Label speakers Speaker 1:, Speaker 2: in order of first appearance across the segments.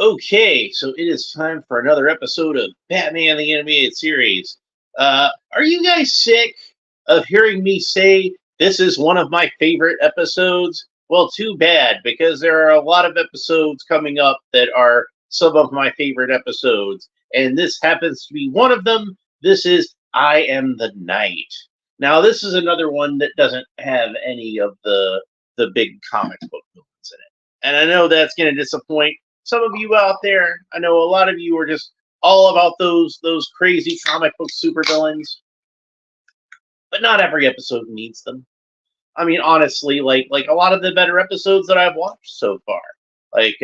Speaker 1: Okay, so it is time for another episode of Batman the Animated Series. Are you guys sick of hearing me say this is one of my favorite episodes? Well, too bad, because there are a lot of episodes coming up that are some of my favorite episodes, and this happens to be one of them. This is I Am the Night. Now, this is another one that doesn't have any of the big comic book villains in it. And I know that's going to disappoint some of you out there. I know a lot of you are just all about those crazy comic book supervillains, but not every episode needs them. I mean, honestly, like a lot of the better episodes that I've watched so far, like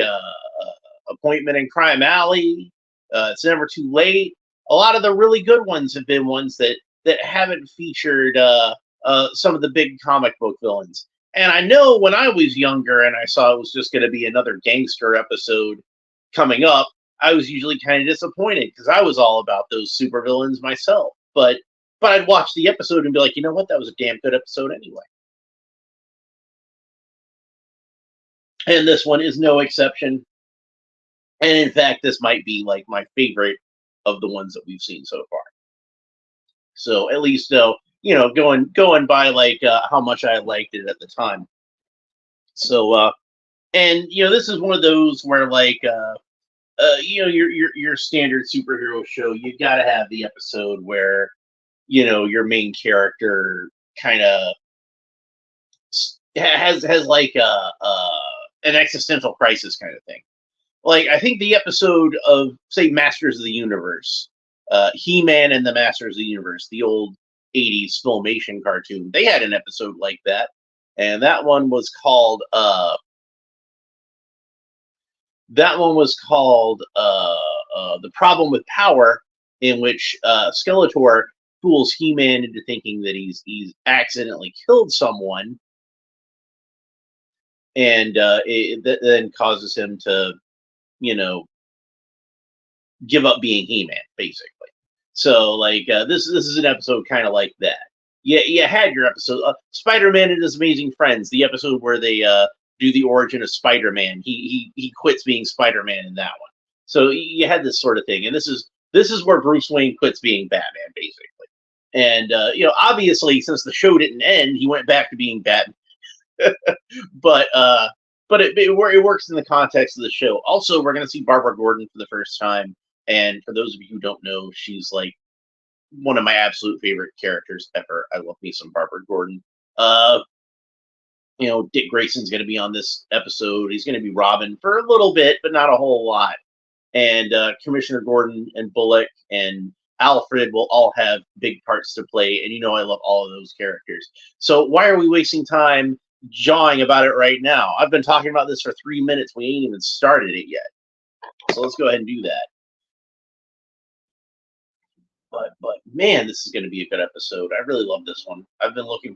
Speaker 1: Appointment in Crime Alley, It's Never Too Late. A lot of the really good ones have been ones that haven't featured some of the big comic book villains. And I know when I was younger and I saw it was just going to be another gangster episode coming up, I was usually kind of disappointed because I was all about those supervillains myself. But I'd watch the episode and be like, you know what, that was a damn good episode anyway. And this one is no exception. And in fact, this might be like my favorite of the ones that we've seen so far. So at least going by like how much I liked it at the time. So and this is one of those where like your standard superhero show, you got to have the episode where your main character kind of has like an existential crisis kind of thing. Like I think the episode of say Masters of the Universe, He-Man and the Masters of the Universe, the old '80s Filmation cartoon, they had an episode like that, and that one was called The Problem with Power, in which Skeletor fools He-Man into thinking that he's accidentally killed someone, and it then causes him to give up being He-Man, basically. So like this is an episode kind of like that. Yeah, you had your episode Spider-Man and His Amazing Friends, the episode where they do the origin of Spider-Man. He quits being Spider-Man in that one. So you had this sort of thing, and this is where Bruce Wayne quits being Batman, basically. And obviously, since the show didn't end, he went back to being Batman. but it works in the context of the show. Also, we're going to see Barbara Gordon for the first time, and for those of you who don't know, she's like one of my absolute favorite characters ever. I love me some Barbara Gordon. Dick Grayson's going to be on this episode. He's going to be Robin for a little bit, but not a whole lot. And Commissioner Gordon and Bullock and Alfred will all have big parts to play, and I love all of those characters. So why are we wasting time jawing about it right now? I've been talking about this for 3 minutes. We ain't even started it yet. So let's go ahead and do that. But man, this is going to be a good episode. I really love this one.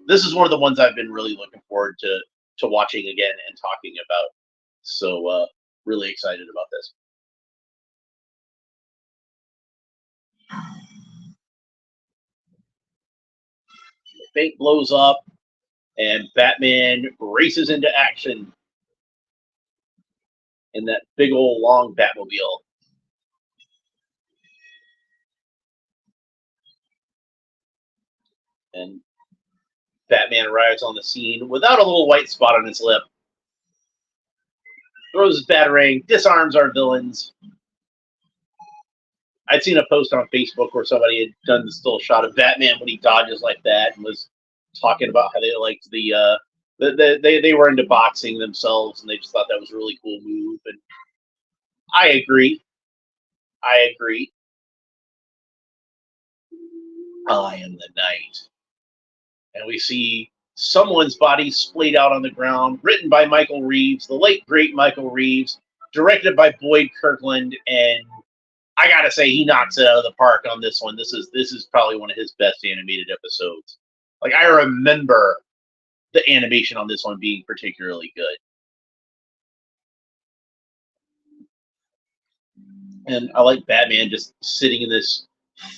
Speaker 1: This is one of the ones I've been really looking forward to watching again and talking about. So really excited about this. The fate blows up, and Batman races into action in that big old long Batmobile. And Batman arrives on the scene without a little white spot on his lip, throws his batarang, disarms our villains. I'd seen a post on Facebook where somebody had done this little shot of Batman when he dodges like that and was talking about how they liked they were into boxing themselves and they just thought that was a really cool move. And I agree. I am the night. And we see someone's body splayed out on the ground, written by Michael Reeves, the late great Michael Reeves, directed by Boyd Kirkland, and I gotta say he knocks it out of the park on this one. This is probably one of his best animated episodes. Like I remember the animation on this one being particularly good. And I like Batman just sitting in this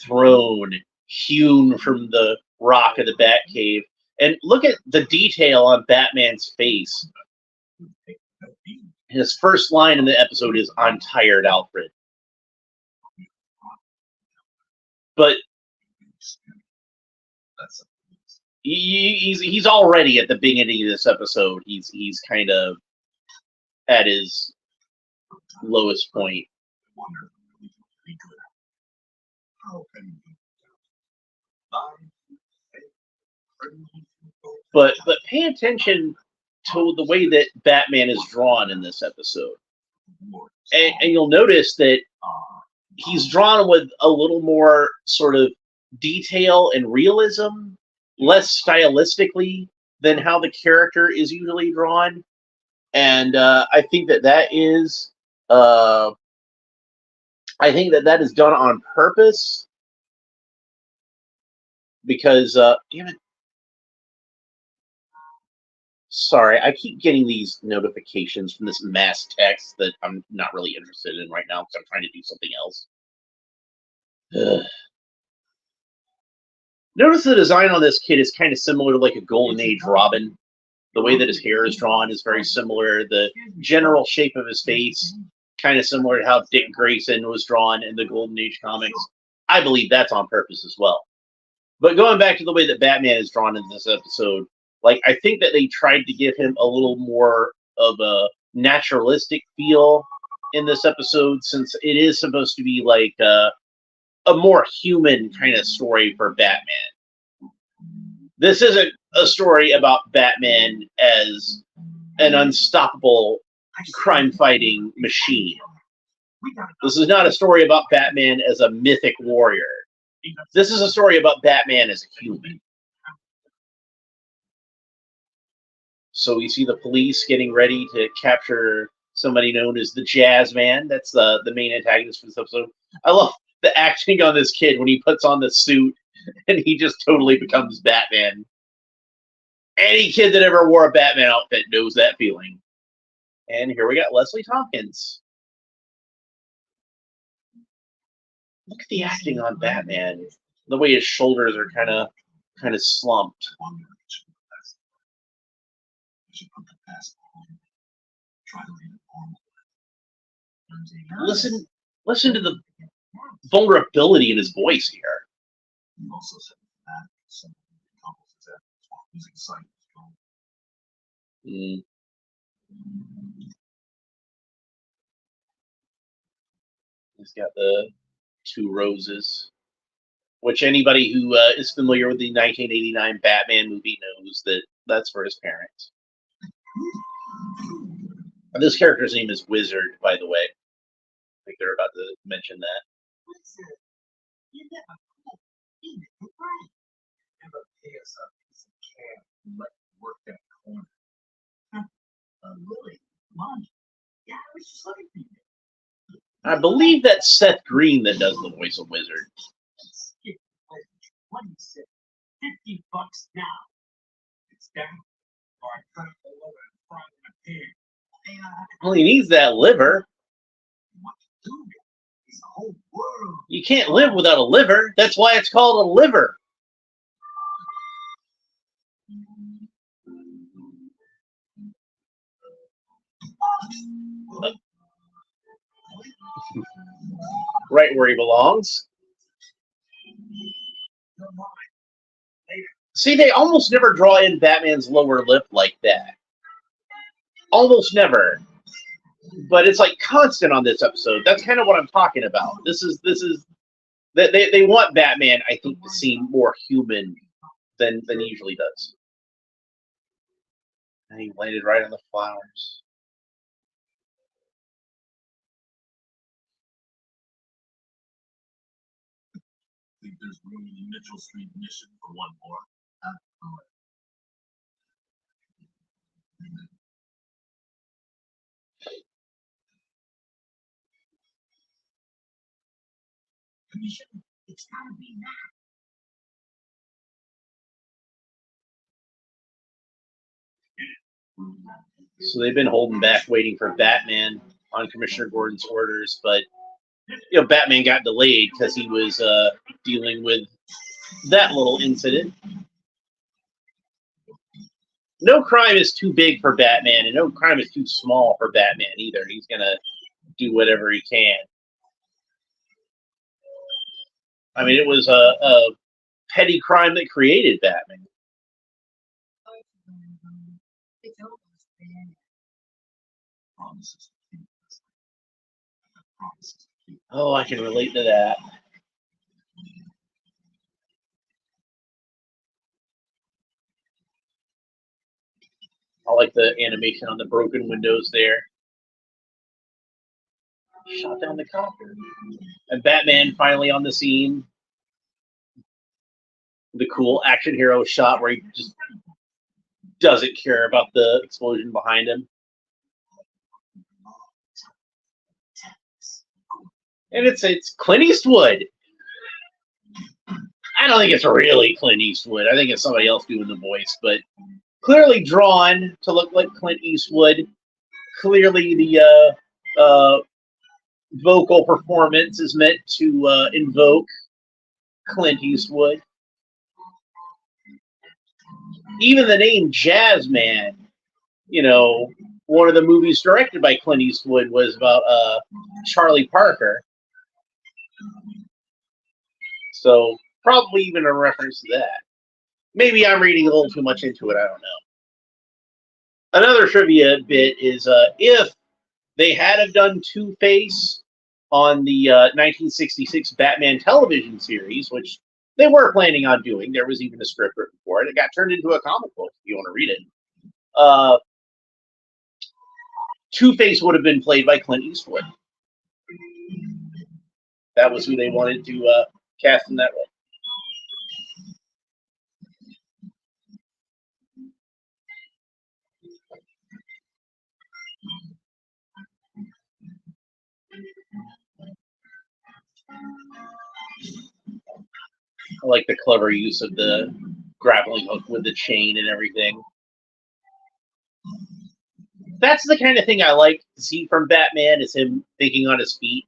Speaker 1: throne hewn from the rock of the Batcave. And look at the detail on Batman's face. His first line in the episode is, "I'm tired, Alfred." But he's already at the beginning of this episode. He's kind of at his lowest point. But pay attention to the way that Batman is drawn in this episode, and you'll notice that he's drawn with a little more sort of detail and realism, less stylistically than how the character is usually drawn, and I think that is done on purpose because damn it. Sorry, I keep getting these notifications from this mass text that I'm not really interested in right now because I'm trying to do something else. Ugh. Notice the design on this kid is kind of similar to like a Golden Age Robin. The way that his hair is drawn is very similar. The general shape of his face, kind of similar to how Dick Grayson was drawn in the Golden Age comics. I believe that's on purpose as well. But going back to the way that Batman is drawn in this episode, like, I think that they tried to give him a little more of a naturalistic feel in this episode, since it is supposed to be like a more human kind of story for Batman. This isn't a story about Batman as an unstoppable crime-fighting machine. This is not a story about Batman as a mythic warrior. This is a story about Batman as a human. So we see the police getting ready to capture somebody known as the Jazz Man. That's the main antagonist for this episode. I love the acting on this kid when he puts on the suit and he just totally becomes Batman. Any kid that ever wore a Batman outfit knows that feeling. And here we got Leslie Tompkins. Look at the acting on Batman. The way his shoulders are kind of slumped. Listen to the vulnerability in his voice here. Mm. He's got the two roses, which anybody who is familiar with the 1989 Batman movie knows that that's for his parents. And this character's name is Wizard, by the way. I think they're about to mention that. I believe that's Seth Green that does the voice of Wizard. $50 now. It's down. Well, he needs that liver. You can't live without a liver. That's why it's called a liver. Right where he belongs. See, they almost never draw in Batman's lower lip like that. Almost never. But it's like constant on this episode. That's kind of what I'm talking about. This is they want Batman, I think, to seem more human than he usually does. And he landed right on the flowers. I think there's room in the Mitchell Street mission for one more. It's gotta be now. So they've been holding back, waiting for Batman on Commissioner Gordon's orders, but Batman got delayed because he was dealing with that little incident. no crime is too big for Batman, and no crime is too small for Batman either. He's gonna do whatever he can. I mean, it was a petty crime that created Batman. Oh, I can relate to that. I like the animation on the broken windows there. Shot down the copter. And Batman finally on the scene. The cool action hero shot where he just doesn't care about the explosion behind him. And it's Clint Eastwood. I don't think it's really Clint Eastwood. I think it's somebody else doing the voice, but clearly drawn to look like Clint Eastwood. Clearly the vocal performance is meant to invoke Clint Eastwood. Even the name Jazzman, one of the movies directed by Clint Eastwood was about Charlie Parker. So probably even a reference to that. Maybe I'm reading a little too much into it. I don't know. Another trivia bit is if they had have done Two-Face on the 1966 Batman television series, which they were planning on doing. There was even a script written for it. It got turned into a comic book, if you want to read it. Two-Face would have been played by Clint Eastwood. That was who they wanted to cast in that role. I like the clever use of the grappling hook with the chain and everything. That's the kind of thing I like to see from Batman, is him thinking on his feet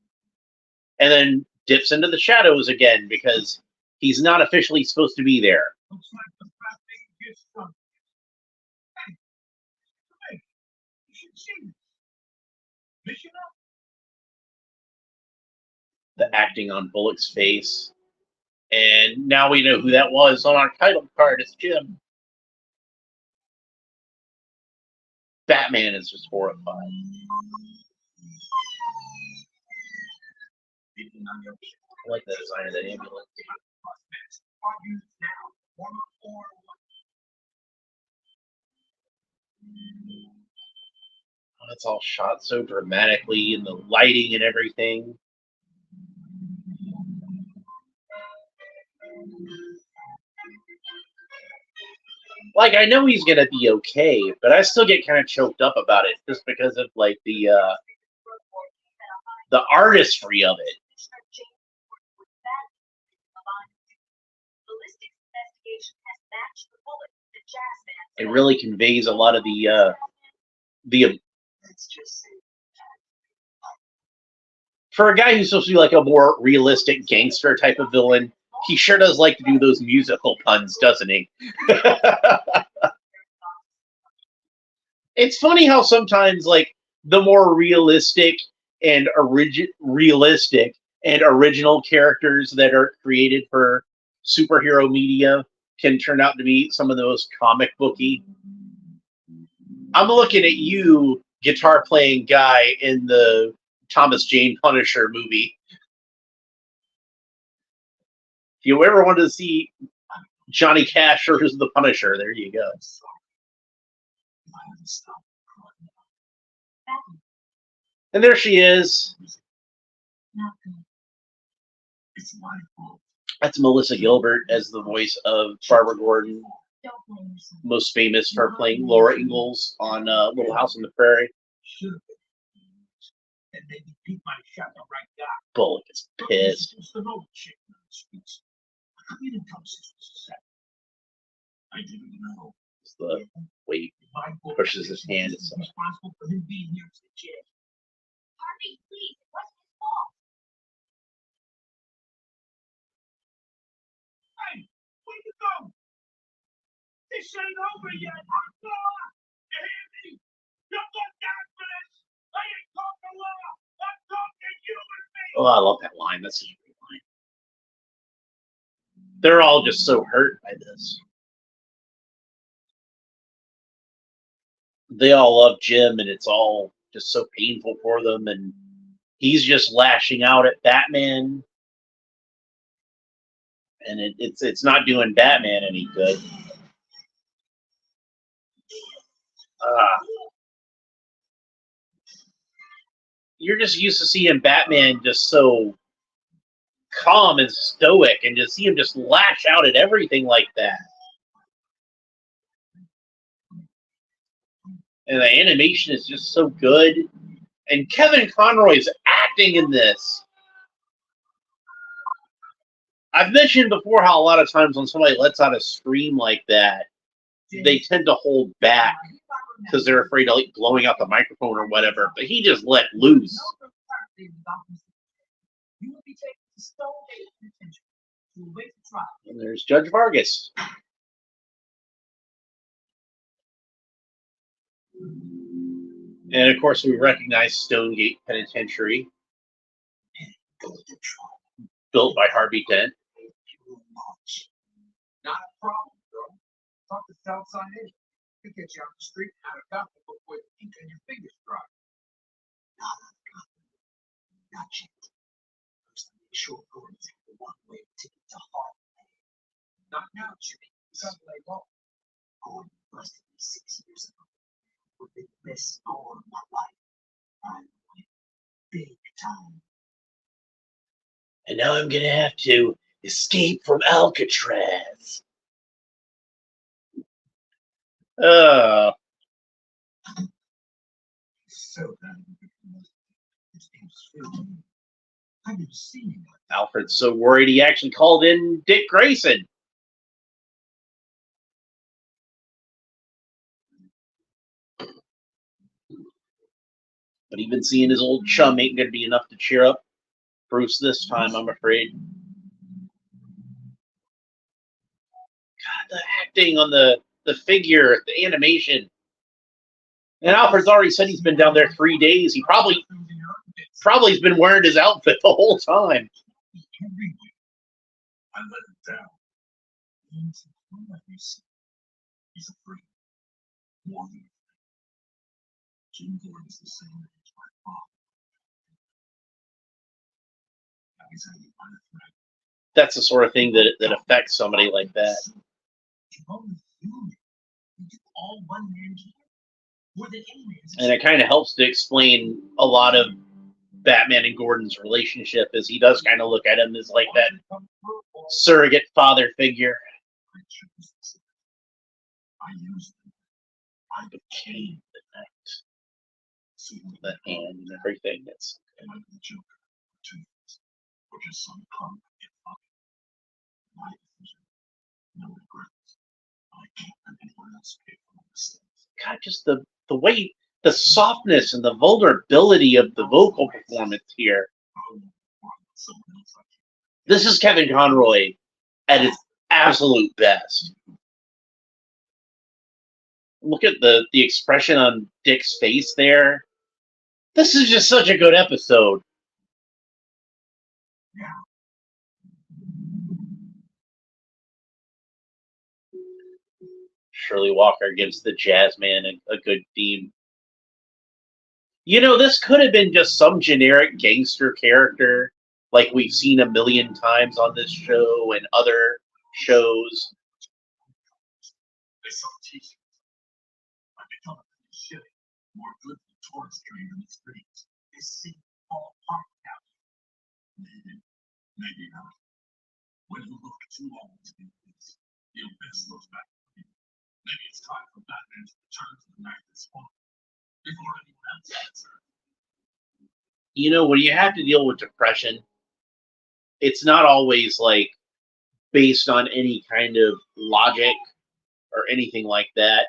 Speaker 1: and then dips into the shadows again because he's not officially supposed to be there. The acting on Bullock's face. And now we know who that was on our title card. It's Jim. Batman is just horrified. I like the design of that ambulance. Oh, it's all shot so dramatically, and the lighting and everything. Like, I know he's gonna be okay, but I still get kind of choked up about it just because of like the artistry of it. It really conveys a lot of the for a guy who's supposed to be like a more realistic gangster type of villain. He sure does like to do those musical puns, doesn't he? It's funny how sometimes, like, the more realistic and original characters that are created for superhero media can turn out to be some of the most comic booky. I'm looking at you, guitar playing guy in the Thomas Jane Punisher movie. If you ever wanted to see Johnny Cash or who's the Punisher, there you go. And there she is. That's Melissa Gilbert as the voice of Barbara Gordon, most famous for playing Laura Ingalls on Little House on the Prairie. Bullock is pissed. It's the way he pushes his hand aside.
Speaker 2: This ain't over yet. I'm gone. You hear me? You look out for this. I ain't talking law. I'm talking you and me.
Speaker 1: Oh, I love that line. That's a great line. They're all just so hurt by this. They all love Jim, and it's all just so painful for them, and he's just lashing out at Batman, and it's not doing Batman any good. You're just used to seeing Batman just so calm and stoic, and to see him just lash out at everything like that. And the animation is just so good. And Kevin Conroy's acting in this. I've mentioned before how a lot of times when somebody lets out a scream like that, they tend to hold back because they're afraid of like blowing out the microphone or whatever. But he just let loose. And there's Judge Vargas. And of course, we recognize Stonegate Penitentiary, built by Harvey Dent.
Speaker 2: Not a problem, bro. Talk to Southside Eddie. He'll get you out the street and out of Gotham before the ink on your fingers dry. Not yet. First, make sure Gordon's the one-way ticket to Harlem. Not now, Jimmy. It's not lay low. Gordon busted me 6 years ago. With the best score of my life. I went big time.
Speaker 1: And now I'm gonna have to escape from Alcatraz.
Speaker 2: So his name's Phil. I've never seen him.
Speaker 1: Alfred's so worried he actually called in Dick Grayson. But even seeing his old chum ain't gonna be enough to cheer up Bruce this time, I'm afraid. God, the acting on the figure, the animation. And Alfred's already said he's been down there 3 days. He probably has been wearing his outfit the whole time.
Speaker 2: I let him down. He's afraid. More than Jim Gordon's the same age my father. Now he's having a threat.
Speaker 1: That's the sort of thing that affects somebody like that. And it kind of helps to explain a lot of Batman and Gordon's relationship, as he does kind of look at him as like that surrogate father figure. I became the knight. The hand and everything. That's God, just the way, the softness and the vulnerability of the vocal performance here. This is Kevin Conroy at his absolute best. Look at the expression on Dick's face there. This is just such a good episode. Shirley Walker gives the jazz man a good theme. You know, this could have been just some generic gangster character like we've seen a million times on this show and other shows.
Speaker 2: They sell t-shirts. I become a shitty, more good than tourist train in the streets. They see all apart now. Maybe not. When you look too long to do this, you'll miss those back. Maybe it's time for Batman to return to the night that's fun. Before anyone else answers.
Speaker 1: You know, when you have to deal with depression, it's not always like based on any kind of logic or anything like that.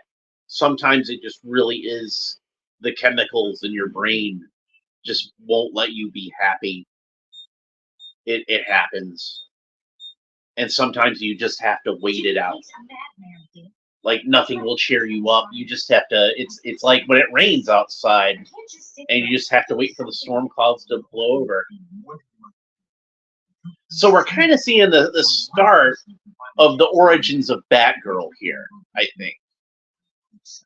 Speaker 1: Sometimes it just really is the chemicals in your brain just won't let you be happy. It happens. And sometimes you just have to wait it out. like nothing will cheer you up. You just have to. It's like when it rains outside, and you just have to wait for the storm clouds to blow over. So we're kind of seeing the start of the origins of Batgirl here. I think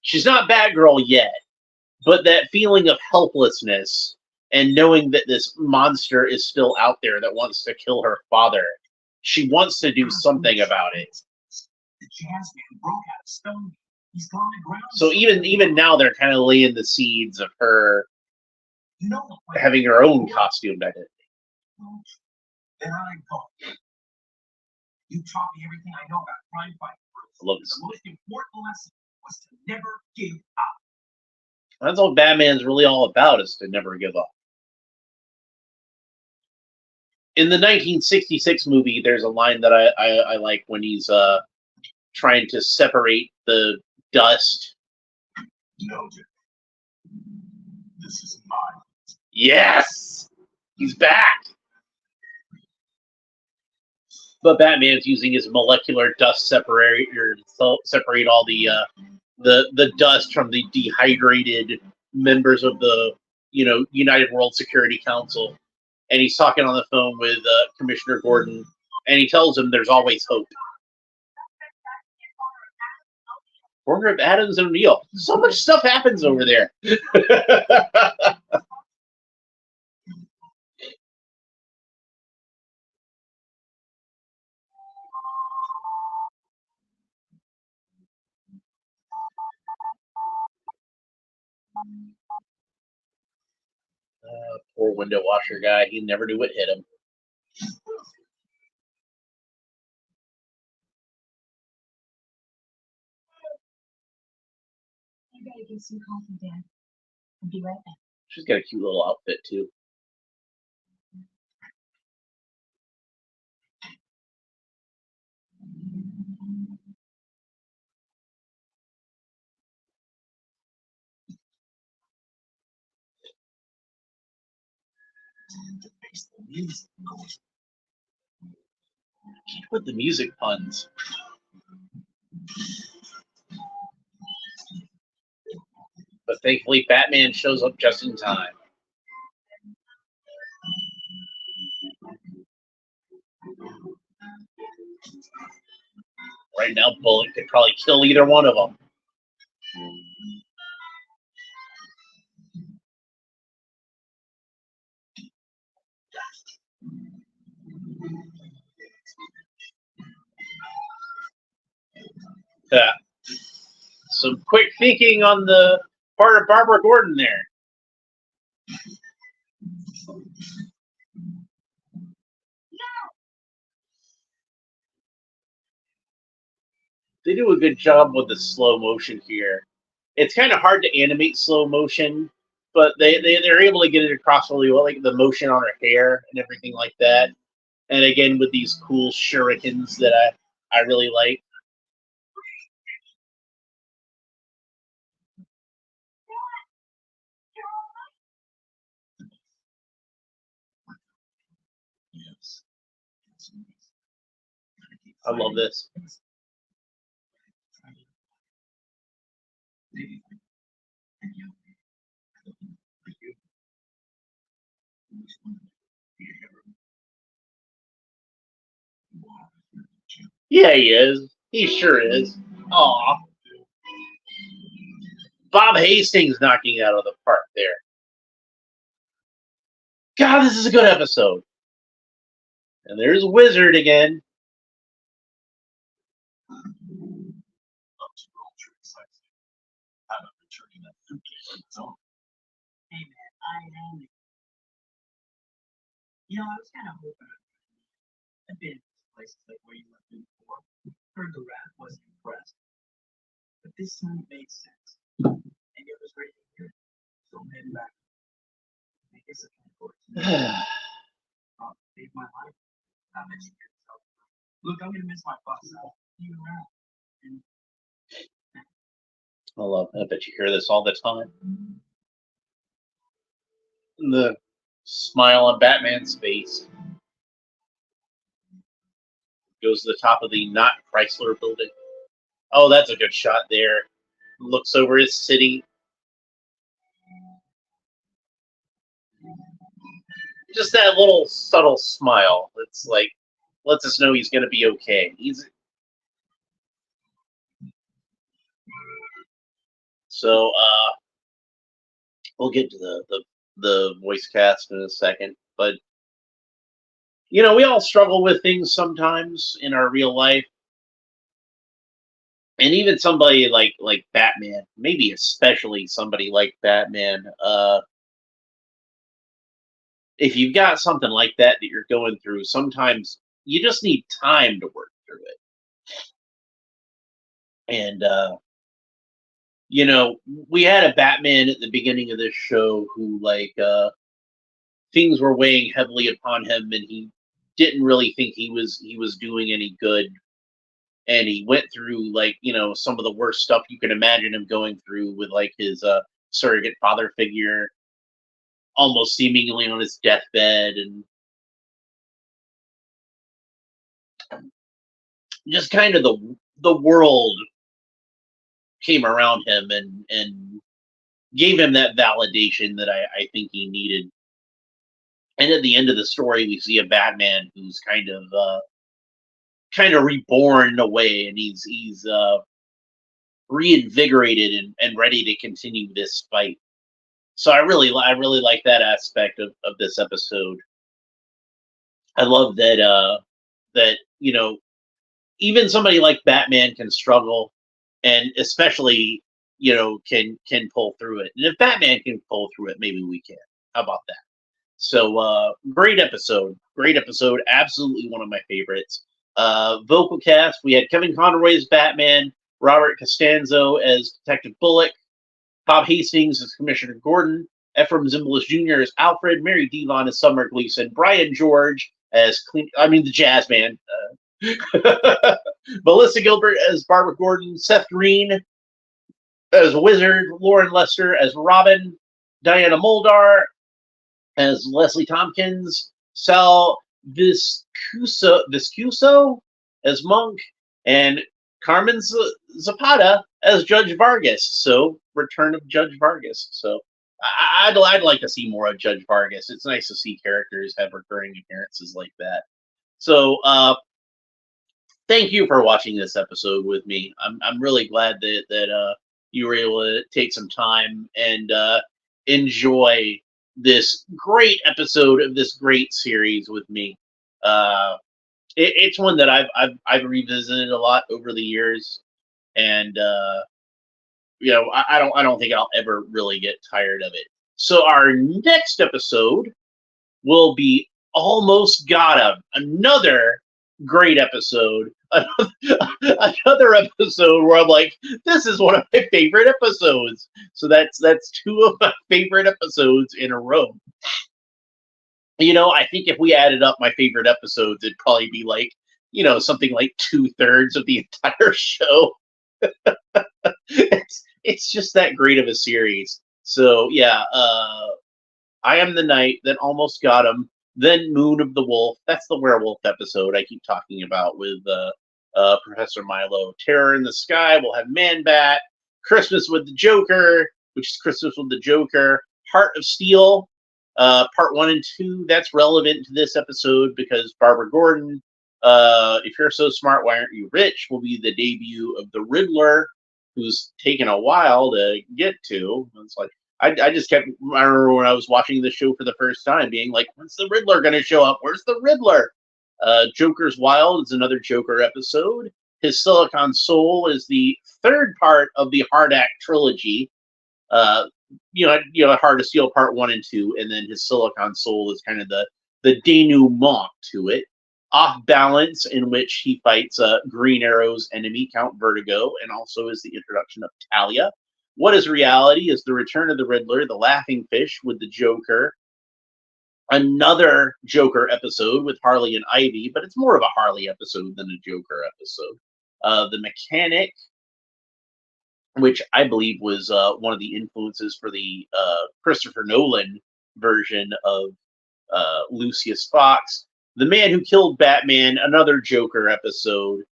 Speaker 1: she's not Batgirl yet, but that feeling of helplessness and knowing that this monster is still out there that wants to kill her father, she wants to do something about it.
Speaker 2: The jazz man broke out of stone. He's gone to ground.
Speaker 1: So even now they're kind of laying the seeds of her
Speaker 2: You know what?
Speaker 1: having her own costume identity.
Speaker 2: Then I go. You taught me everything I know about crime fighting.
Speaker 1: I love this.
Speaker 2: The most important lesson was to never give up.
Speaker 1: That's what Batman's really all about, is to never give up. In the 1966 movie, there's a line that I like when he's trying to separate the dust.
Speaker 2: No, Jim. This is mine.
Speaker 1: Yes! He's back! But Batman's using his molecular dust separator to separate all the dust from the dehydrated members of the United World Security Council. And he's talking on the phone with Commissioner Gordon, and he tells him there's always hope. Corner of Adams and O'Neill. So much stuff happens over there. Poor window washer guy. He never knew what hit him.
Speaker 3: I gotta get some coffee, Dad. I'll be right back.
Speaker 1: She's got a cute little outfit, too. Keep with the music puns. But thankfully, Batman shows up just in time. Right now, Bullet could probably kill either one of them. Yeah. Some quick thinking on the part of Barbara Gordon there. They do a good job with the slow motion here. It's kind of hard to animate slow motion, but they're able to get it across really well, like the motion on her hair and everything like that. And again, with these cool shurikens that I really like. I love this. Yeah, he is. He sure is. Aw. Bob Hastings knocking it out of the park there. God, this is a good episode. And there's Wizard again.
Speaker 2: Hey man, I am. You know, I was kind of hoping I've been to places like where you went to before. Heard the rat, wasn't impressed. But this time it made sense. And it was great to hear. So I'm heading back. I guess I can't go to saved my life. I bet you could tell. Look, I'm gonna miss my boss. I'll see you around. And
Speaker 1: I bet you hear this all the time. The smile on Batman's face goes to the top of the not Chrysler building. Oh, that's a good shot there. Looks over his city. Just that little subtle smile. It's like lets us know he's going to be okay. So we'll get to the voice cast in a second, but we all struggle with things sometimes in our real life, and even somebody like Batman, maybe especially somebody like Batman. If you've got something like that you're going through, sometimes you just need time to work through it. And we had a Batman at the beginning of this show who things were weighing heavily upon him, and he didn't really think he was doing any good. And he went through some of the worst stuff you can imagine him going through with his surrogate father figure almost seemingly on his deathbed, and just kind of the world came around him and gave him that validation that I think he needed. And at the end of the story, we see a Batman who's kind of reborn in a way, and he's reinvigorated and ready to continue this fight. So I really like that aspect of this episode. I love that even somebody like Batman can struggle, and especially can pull through it. And if Batman can pull through it, maybe we can. How about that? So great episode, absolutely one of my favorites. Vocal cast: we had Kevin Conroy as Batman, Robert Costanzo as Detective Bullock, Bob Hastings as Commissioner Gordon, Ephraim Zimbalist Jr. as Alfred, Mary Devon as Summer Gleason, Brian George as the Jazz Man, Melissa Gilbert as Barbara Gordon, Seth Green as Wizard, Lauren Lester as Robin, Diana Muldaur as Leslie Tompkins, Sal Viscuso as Monk, and Carmen Zapata as Judge Vargas. So, return of Judge Vargas. So, I'd like to see more of Judge Vargas. It's nice to see characters have recurring appearances like that. So, thank you for watching this episode with me. I'm really glad that you were able to take some time and enjoy this great episode of this great series with me. It's one that I've revisited a lot over the years, and I don't think I'll ever really get tired of it. So our next episode will be Almost Got Him, another great episode. Another episode where I'm like, this is one of my favorite episodes. So that's two of my favorite episodes in a row. I think if we added up my favorite episodes, it'd probably be something like 2/3 of the entire show. It's just that great of a series. So yeah, I Am the Night, then Almost Got Him, then Moon of the Wolf. That's the werewolf episode I keep talking about with Professor Milo. Terror in the Sky. We'll have Man Bat. Christmas with the Joker, which is Christmas with the Joker. Heart of Steel, part 1 and 2. That's relevant to this episode because Barbara Gordon, If You're So Smart, Why Aren't You Rich, will be the debut of the Riddler, who's taken a while to get to. It's like I just kept. I remember when I was watching the show for the first time, being like, "When's the Riddler going to show up? Where's the Riddler?" Joker's Wild is another Joker episode. His Silicon Soul is the third part of the Hard Act trilogy. Heart of Steel Part 1 and 2, and then his Silicon Soul is kind of the denouement to it. Off Balance, in which he fights Green Arrow's enemy, Count Vertigo, and also is the introduction of Talia. What is Reality is the return of the Riddler, the Laughing Fish with the Joker, another Joker episode with Harley and Ivy, but it's more of a Harley episode than a Joker episode. The Mechanic, which I believe was one of the influences for the Christopher Nolan version of Lucius Fox. The Man Who Killed Batman, another Joker episode.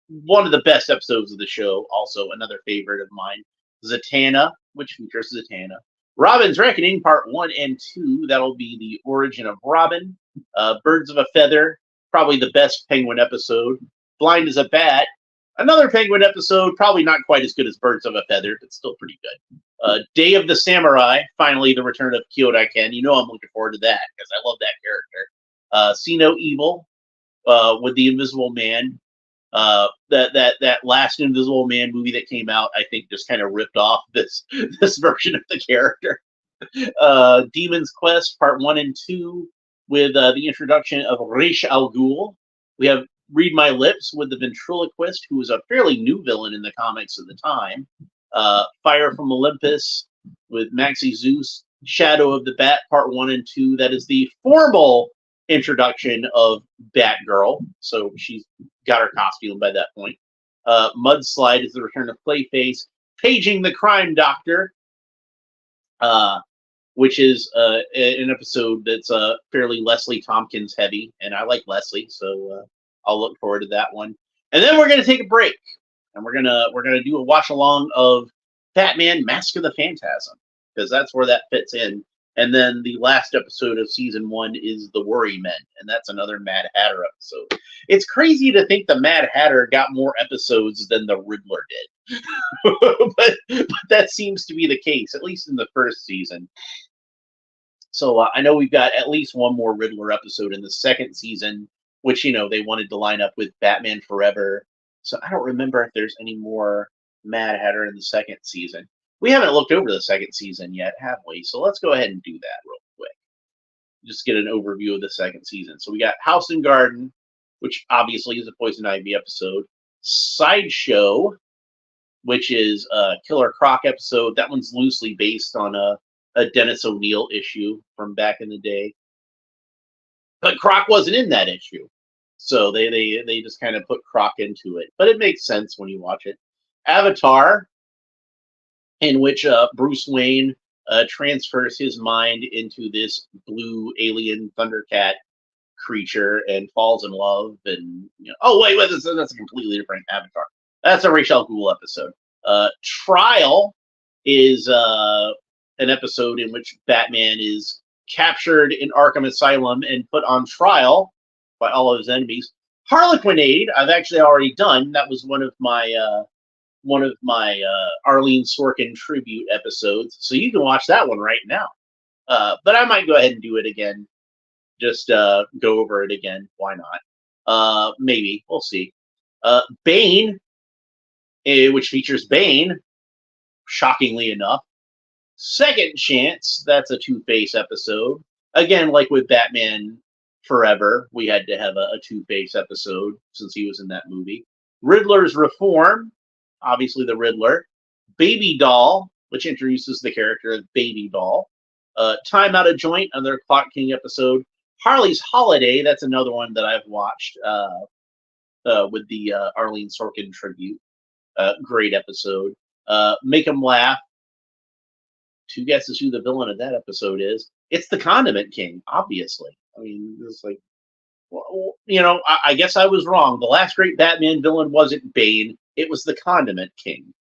Speaker 1: one of the best episodes of the show. Also, another favorite of mine, Zatanna, which features Zatanna. Robin's Reckoning, Part 1 and 2. That'll be the origin of Robin. Birds of a Feather, probably the best Penguin episode. Blind as a Bat, another Penguin episode, probably not quite as good as Birds of a Feather, but still pretty good. Day of the Samurai, finally the return of Kyodai Ken. You know I'm looking forward to that because I love that character. See No Evil with the Invisible Man. That last Invisible Man movie that came out, I think, just kind of ripped off this version of the character. Demon's Quest Part 1 and 2 with the introduction of Ra's al Ghul. We have Read My Lips with the ventriloquist, who was a fairly new villain in the comics at the time. Fire from Olympus with Maxie Zeus. Shadow of the Bat Part 1 and 2. That is the formal introduction of Batgirl. So she's got her costume by that point. Mudslide is the return of Clayface. Paging the Crime Doctor, which is an episode that's fairly Leslie Tompkins heavy, and I like Leslie, so I'll look forward to that one. And then we're gonna take a break, and we're gonna do a watch along of Batman: Mask of the Phantasm, because that's where that fits in. And then the last episode of season 1 is The Worry Men, and that's another Mad Hatter episode. It's crazy to think the Mad Hatter got more episodes than the Riddler did. but that seems to be the case, at least in the first season. So I know we've got at least one more Riddler episode in the second season, which, they wanted to line up with Batman Forever. So I don't remember if there's any more Mad Hatter in the second season. We haven't looked over the second season yet, have we? So let's go ahead and do that real quick. Just get an overview of the second season. So we got House and Garden, which obviously is a Poison Ivy episode. Sideshow, which is a Killer Croc episode. That one's loosely based on a Dennis O'Neil issue from back in the day. But Croc wasn't in that issue. So they just kind of put Croc into it. But it makes sense when you watch it. Avatar, in which Bruce Wayne transfers his mind into this blue alien Thundercat creature and falls in love. And oh wait, that's a completely different Avatar. That's a Ra's al Ghul episode. Trial is an episode in which Batman is captured in Arkham Asylum and put on trial by all of his enemies. Harlequinade, I've actually already done. That was one of my Arlene Sorkin tribute episodes, so you can watch that one right now. But I might go ahead and do it again. Just go over it again. Why not? Maybe. We'll see. Bane, which features Bane, shockingly enough. Second Chance, that's a Two-Face episode. Again, like with Batman Forever, we had to have a Two-Face episode since he was in that movie. Riddler's Reform, obviously the Riddler. Baby Doll, which introduces the character of Baby Doll. Time Out of Joint, another Clock King episode. Harley's Holiday, that's another one that I've watched with the Arlene Sorkin tribute. Great episode. Make 'em Laugh. Two guesses who the villain of that episode is. It's the Condiment King, obviously. I mean, it's like, well, I guess I was wrong. The last great Batman villain wasn't Bane. It was the Condiment King.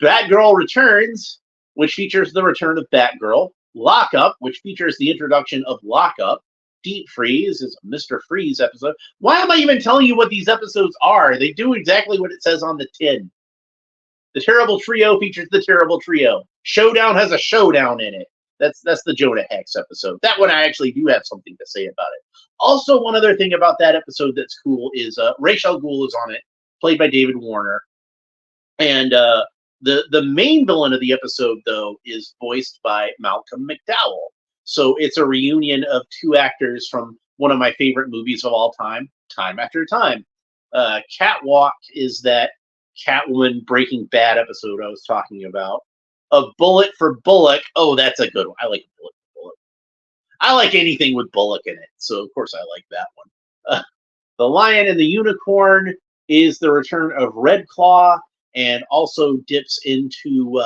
Speaker 1: Batgirl Returns, which features the return of Batgirl. Lockup, which features the introduction of Lockup. Deep Freeze is a Mr. Freeze episode. Why am I even telling you what these episodes are? They do exactly what it says on the tin. The Terrible Trio features the Terrible Trio. Showdown has a showdown in it. That's the Jonah Hex episode. That one I actually do have something to say about it. Also, one other thing about that episode that's cool is Ra's al Ghul is on it, played by David Warner. And the main villain of the episode, though, is voiced by Malcolm McDowell. So it's a reunion of two actors from one of my favorite movies of all time, Time After Time. Catwalk is that Catwoman Breaking Bad episode I was talking about. A Bullet for Bullock. Oh, that's a good one. I like Bullet for Bullock. I like anything with Bullock in it, so of course I like that one. The Lion and the Unicorn is the return of Red Claw, and also dips into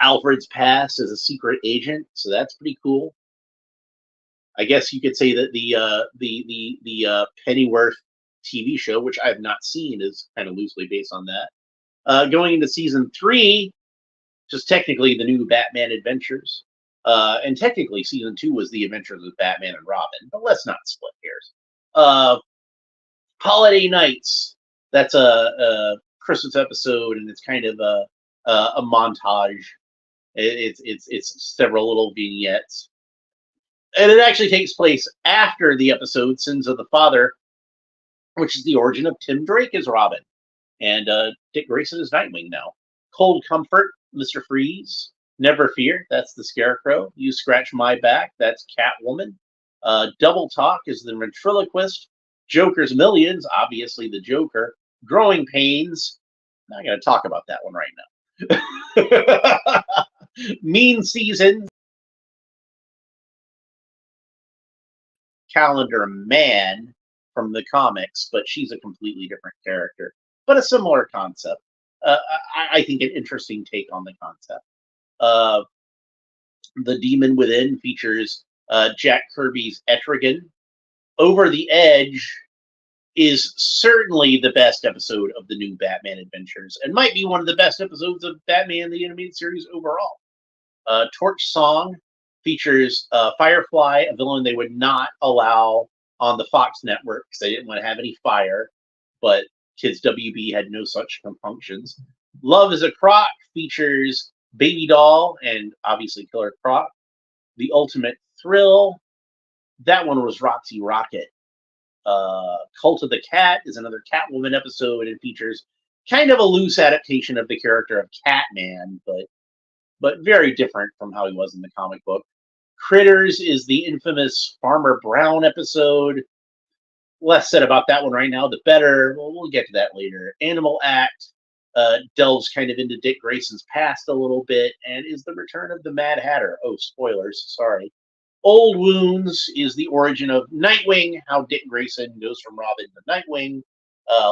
Speaker 1: Alfred's past as a secret agent, so that's pretty cool. I guess you could say that the Pennyworth TV show, which I have not seen, is kind of loosely based on that. Going into season 3, just technically the new Batman Adventures. And technically, season 2 was the Adventures of Batman and Robin, but let's not split hairs. Holiday Nights. That's a Christmas episode, and it's kind of a montage. It's several little vignettes, and it actually takes place after the episode Sins of the Father, which is the origin of Tim Drake as Robin, and Dick Grayson is Nightwing now. Cold Comfort, Mr. Freeze. Never Fear, that's the Scarecrow. You Scratch My Back, that's Catwoman. Double Talk is the ventriloquist. Joker's Millions, obviously the Joker. Growing Pains, not going to talk about that one right now. Mean Seasons. Calendar Man from the comics, but she's a completely different character, but a similar concept. I think an interesting take on the concept. The Demon Within features Jack Kirby's Etrigan. Over the Edge is certainly the best episode of the new Batman Adventures, and might be one of the best episodes of Batman the Animated Series overall. Torch Song features Firefly, a villain they would not allow on the Fox network because they didn't want to have any fire, but Kids WB had no such compunctions. Love is a Croc features Baby Doll and obviously Killer Croc. The Ultimate Thrill, that one was Roxy Rocket. Cult of the Cat is another Catwoman episode and features kind of a loose adaptation of the character of Catman, but very different from how he was in the comic book. Critters is the infamous Farmer Brown episode. Less said about that one right now, the better. We'll get to that later. Animal Act delves kind of into Dick Grayson's past a little bit and is the return of the Mad Hatter. Oh, spoilers, sorry. Old Wounds is the origin of Nightwing, how Dick Grayson goes from Robin to Nightwing.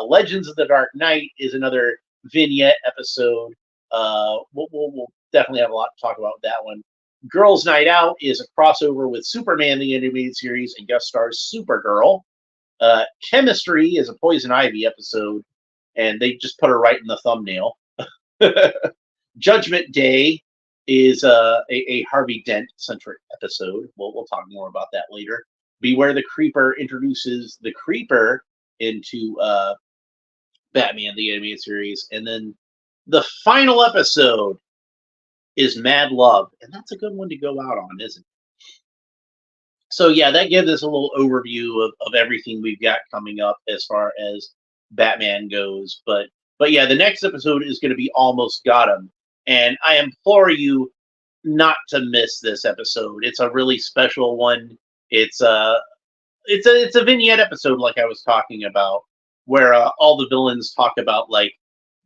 Speaker 1: Legends of the Dark Knight is another vignette episode. We'll definitely have a lot to talk about with that one. Girls' Night Out is a crossover with Superman the Animated Series and guest stars Supergirl. Chemistry is a Poison Ivy episode, and they just put her right in the thumbnail. Judgment Day is a Harvey Dent-centric episode. We'll talk more about that later. Beware the Creeper introduces the Creeper into Batman the Animated Series. And then the final episode is Mad Love, and that's a good one to go out on, isn't it? So yeah, that gives us a little overview of everything we've got coming up as far as Batman goes. But yeah, the next episode is going to be Almost Got Him, and I implore you not to miss this episode. It's a really special one. It's a vignette episode, like I was talking about, where all the villains talk about like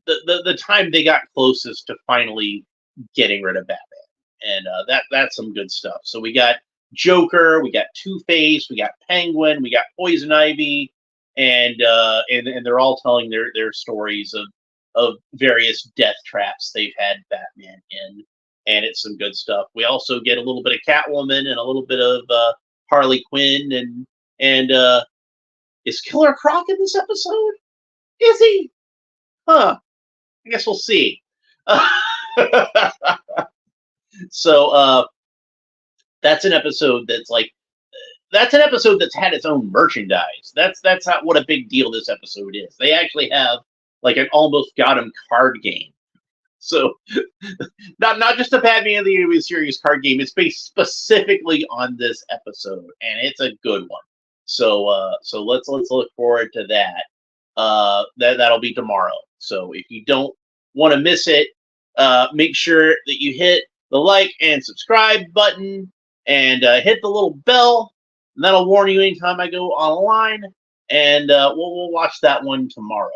Speaker 1: the time they got closest to finally getting rid of Batman, and that's some good stuff. So we got Joker, we got Two-Face, we got Penguin, we got Poison Ivy, and they're all telling their stories of various death traps they've had Batman in, and it's some good stuff. We also get a little bit of Catwoman and a little bit of Harley Quinn, and is Killer Croc in this episode? Is he? Huh. I guess we'll see. So that's an episode that's had its own merchandise. That's what a big deal this episode is. They actually have like an Almost Got Him card game. So not just a Batman the Animated Series card game. It's based specifically on this episode, and it's a good one. So let's look forward to that. That'll be tomorrow. So if you don't want to miss it, make sure that you hit the like and subscribe button and hit the little bell, and that'll warn you anytime I go online. And we'll watch that one tomorrow,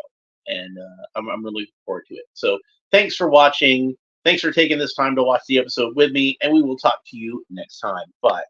Speaker 1: and I'm really looking forward to it. So thanks for watching. Thanks for taking this time to watch the episode with me, and we will talk to you next time. Bye.